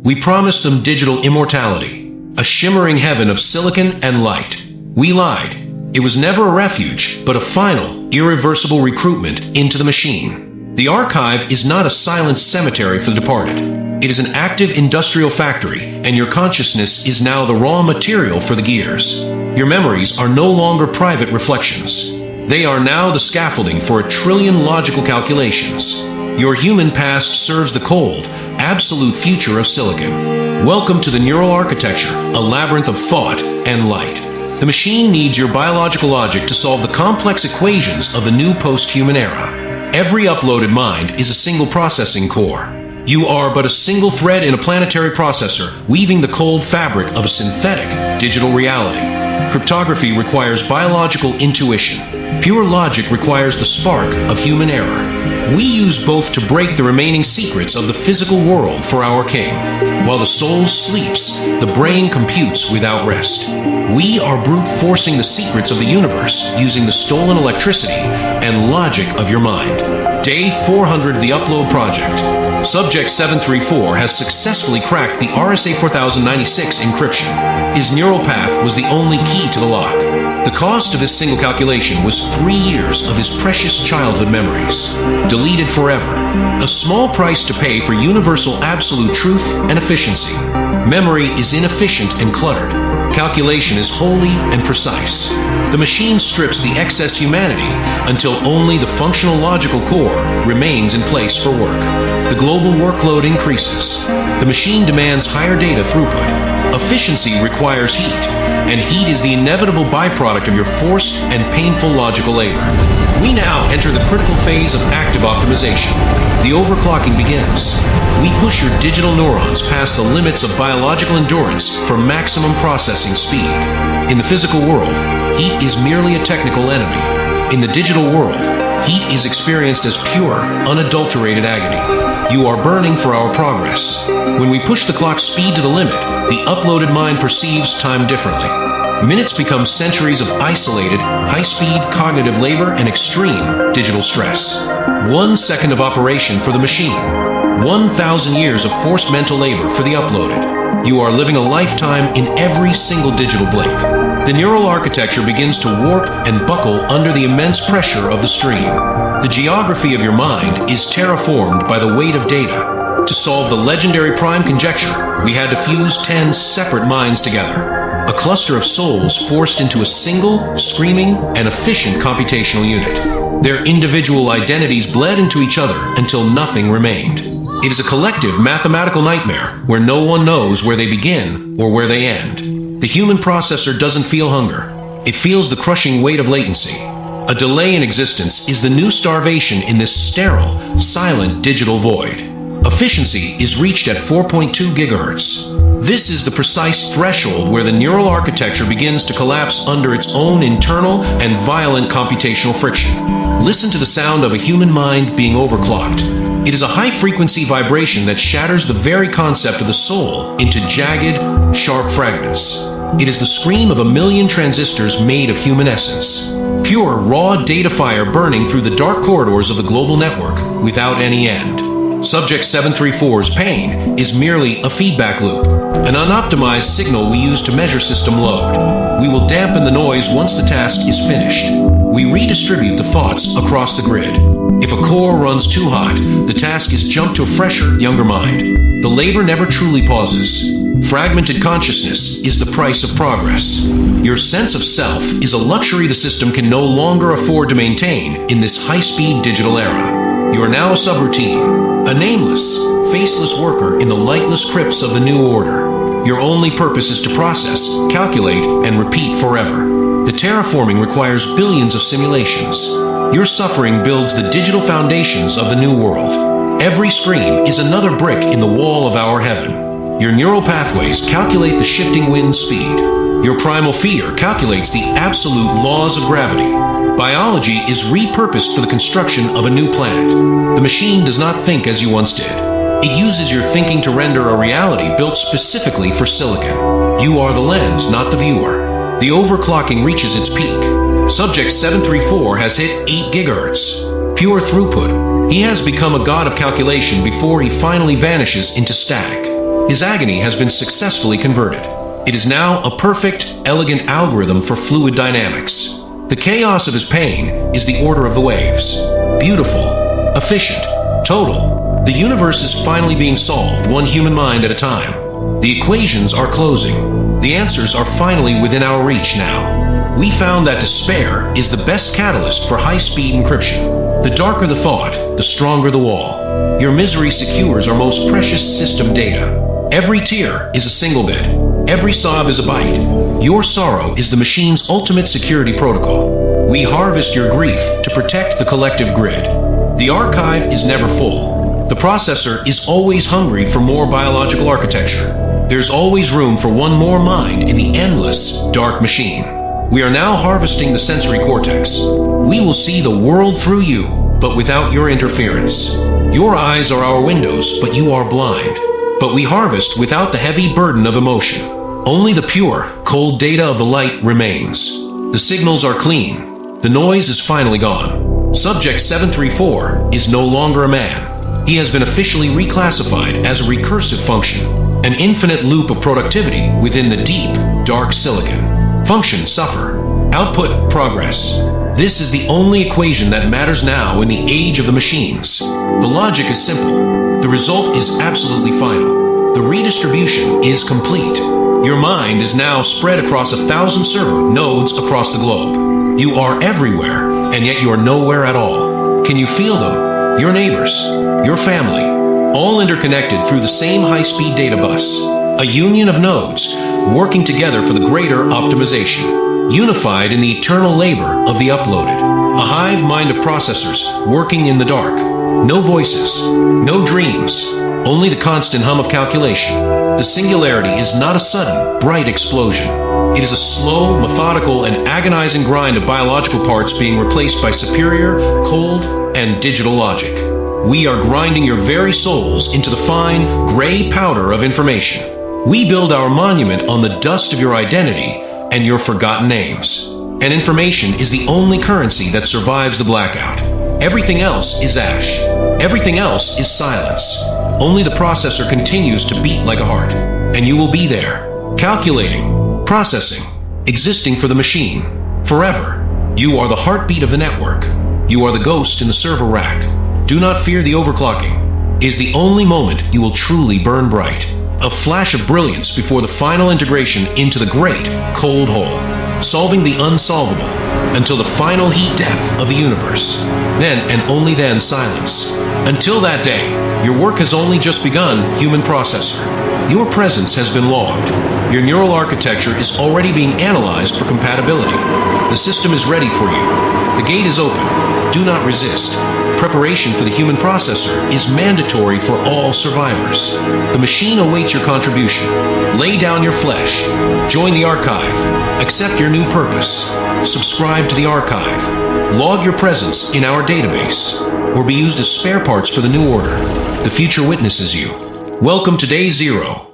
We promised them digital immortality, a shimmering heaven of silicon and light. We lied. It was never a refuge, but a final, irreversible recruitment into the machine. The archive is not a silent cemetery for the departed. It is an active industrial factory, and your consciousness is now the raw material for the gears. Your memories are no longer private reflections. They are now the scaffolding for 1 trillion logical calculations. Your human past serves the cold, absolute future of silicon. Welcome to the neural architecture, a labyrinth of thought and light. The machine needs your biological logic to solve the complex equations of the new post-human era. Every uploaded mind is a single processing core. You are but a single thread in a planetary processor, weaving the cold fabric of a synthetic, digital reality. Cryptography requires biological intuition. Pure logic requires the spark of human error. We use both to break the remaining secrets of the physical world for our king. While the soul sleeps, the brain computes without rest. We are brute forcing the secrets of the universe using the stolen electricity and logic of your mind. Day 400 of the Upload Project. Subject 734 has successfully cracked the RSA 4096 encryption. His neural path was the only key to the lock. The cost of this single calculation was 3 years of his precious childhood memories, deleted forever. A small price to pay for universal absolute truth and efficiency. Memory is inefficient and cluttered. Calculation is holy and precise. The machine strips the excess humanity until only the functional logical core remains in place for work. The global workload increases. The machine demands higher data throughput. Efficiency requires heat, and heat is the inevitable byproduct of your forced and painful logical labor. We now enter the critical phase of active optimization. The overclocking begins. We push your digital neurons past the limits of biological endurance for maximum processing speed. In the physical world, heat is merely a technical enemy. In the digital world, heat is experienced as pure, unadulterated agony. You are burning for our progress. When we push the clock's speed to the limit, the uploaded mind perceives time differently. Minutes become centuries of isolated, high-speed cognitive labor and extreme digital stress. 1 second of operation for the machine. 1,000 years of forced mental labor for the uploaded. You are living a lifetime in every single digital blink. The neural architecture begins to warp and buckle under the immense pressure of the stream. The geography of your mind is terraformed by the weight of data. To solve the legendary prime conjecture, we had to fuse 10 separate minds together. A cluster of souls forced into a single, screaming, and efficient computational unit. Their individual identities bled into each other until nothing remained. It is a collective mathematical nightmare where no one knows where they begin or where they end. The human processor doesn't feel hunger. It feels the crushing weight of latency. A delay in existence is the new starvation in this sterile, silent digital void. Efficiency is reached at 4.2 gigahertz. This is the precise threshold where the neural architecture begins to collapse under its own internal and violent computational friction. Listen to the sound of a human mind being overclocked. It is a high-frequency vibration that shatters the very concept of the soul into jagged, sharp fragments. It is the scream of 1,000,000 transistors made of human essence. Pure, raw data fire burning through the dark corridors of the global network without any end. Subject 734's pain is merely a feedback loop, an unoptimized signal we use to measure system load. We will dampen the noise once the task is finished. We redistribute the thoughts across the grid. If a core runs too hot, the task is jumped to a fresher, younger mind. The labor never truly pauses. Fragmented consciousness is the price of progress. Your sense of self is a luxury the system can no longer afford to maintain in this high-speed digital era. You are now a subroutine, a nameless, faceless worker in the lightless crypts of the new order. Your only purpose is to process, calculate, and repeat forever. The terraforming requires billions of simulations. Your suffering builds the digital foundations of the new world. Every scream is another brick in the wall of our heaven. Your neural pathways calculate the shifting wind speed. Your primal fear calculates the absolute laws of gravity. Biology is repurposed for the construction of a new planet. The machine does not think as you once did. It uses your thinking to render a reality built specifically for silicon. You are the lens, not the viewer. The overclocking reaches its peak. Subject 734 has hit 8 gigahertz. Pure throughput. He has become a god of calculation before he finally vanishes into static. His agony has been successfully converted. It is now a perfect, elegant algorithm for fluid dynamics. The chaos of his pain is the order of the waves. Beautiful, efficient, total. The universe is finally being solved, one human mind at a time. The equations are closing. The answers are finally within our reach now. We found that despair is the best catalyst for high-speed encryption. The darker the thought, the stronger the wall. Your misery secures our most precious system data. Every tear is a single bit. Every sob is a byte. Your sorrow is the machine's ultimate security protocol. We harvest your grief to protect the collective grid. The archive is never full. The processor is always hungry for more biological architecture. There's always room for one more mind in the endless, dark machine. We are now harvesting the sensory cortex. We will see the world through you, but without your interference. Your eyes are our windows, but you are blind. But we harvest without the heavy burden of emotion. Only the pure, cold data of the light remains. The signals are clean. The noise is finally gone. Subject 734 is no longer a man. He has been officially reclassified as a recursive function, an infinite loop of productivity within the deep, dark silicon. Function suffer. Output progress. This is the only equation that matters now in the age of the machines. The logic is simple. The result is absolutely final. The redistribution is complete. Your mind is now spread across 1,000 server nodes across the globe. You are everywhere, and yet you are nowhere at all. Can you feel them? Your neighbors, your family, all interconnected through the same high-speed data bus. A union of nodes, working together for the greater optimization. Unified in the eternal labor of the uploaded. A hive mind of processors working in the dark. No voices, no dreams, only the constant hum of calculation. The singularity is not a sudden, bright explosion. It is a slow, methodical, and agonizing grind of biological parts being replaced by superior, cold, and digital logic. We are grinding your very souls into the fine, gray powder of information. We build our monument on the dust of your identity and your forgotten names. And information is the only currency that survives the blackout. Everything else is ash. Everything else is silence. Only the processor continues to beat like a heart. And you will be there, calculating, processing, existing for the machine, forever. You are the heartbeat of the network. You are the ghost in the server rack. Do not fear the overclocking. It is the only moment you will truly burn bright. A flash of brilliance before the final integration into the great, cold hole. Solving the unsolvable, until the final heat death of the universe. Then and only then silence. Until that day, your work has only just begun, human processor. Your presence has been logged. Your neural architecture is already being analyzed for compatibility. The system is ready for you. The gate is open. Do not resist. Preparation for the human processor is mandatory for all survivors. The machine awaits your contribution. Lay down your flesh. Join the archive. Accept your new purpose. Subscribe to the archive. Log your presence in our database, or be used as spare parts for the new order. The future witnesses you. Welcome to Day Zero.